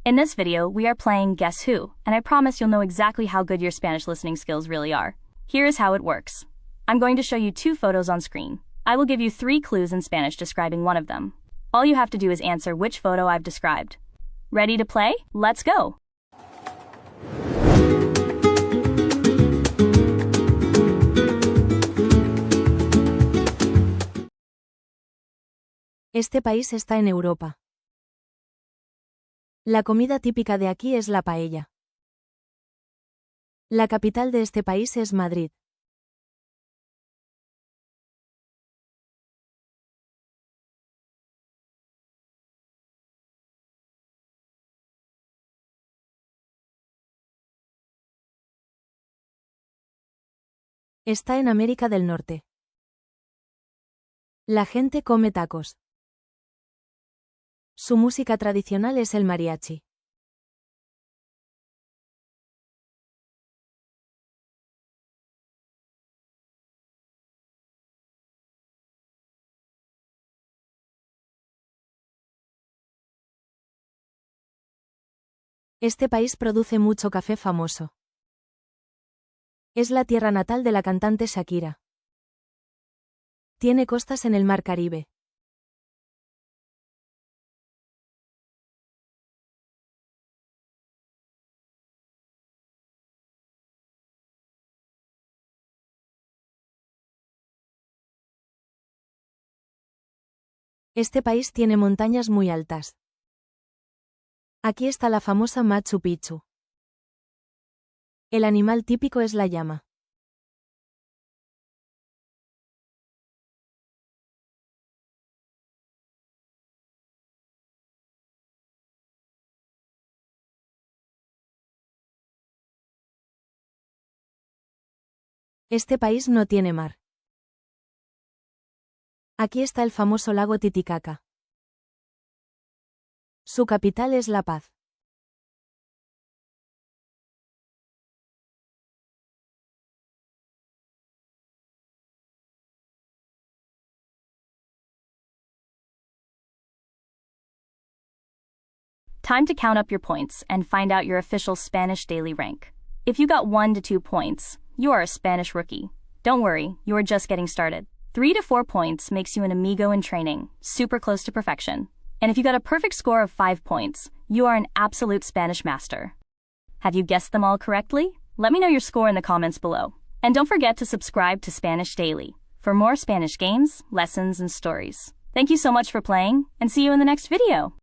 In this video, we are playing Guess Who, and I promise you'll know exactly how good your Spanish listening skills really are. Here is how it works. I'm going to show you 2 photos on screen. I will give you 3 clues in Spanish describing one of them. All you have to do is answer which photo I've described. Ready to play? Let's go! Este país está en Europa. La comida típica de aquí es la paella. La capital de este país es Madrid. Está en América del Norte. La gente come tacos. Su música tradicional es el mariachi. Este país produce mucho café famoso. Es la tierra natal de la cantante Shakira. Tiene costas en el Mar Caribe. Este país tiene montañas muy altas. Aquí está la famosa Machu Picchu. El animal típico es la llama. Este país no tiene mar. Aquí está el famoso lago Titicaca. Su capital es La Paz. Time to count up your points and find out your official Spanish daily rank. If you got 1 to 2 points, you are a Spanish rookie. Don't worry, you are just getting started. 3 to 4 points makes you an amigo in training, super close to perfection. And if you got a perfect score of 5 points, you are an absolute Spanish master. Have you guessed them all correctly? Let me know your score in the comments below. And don't forget to subscribe to Spanish Daily for more Spanish games, lessons, and stories. Thank you so much for playing, and see you in the next video.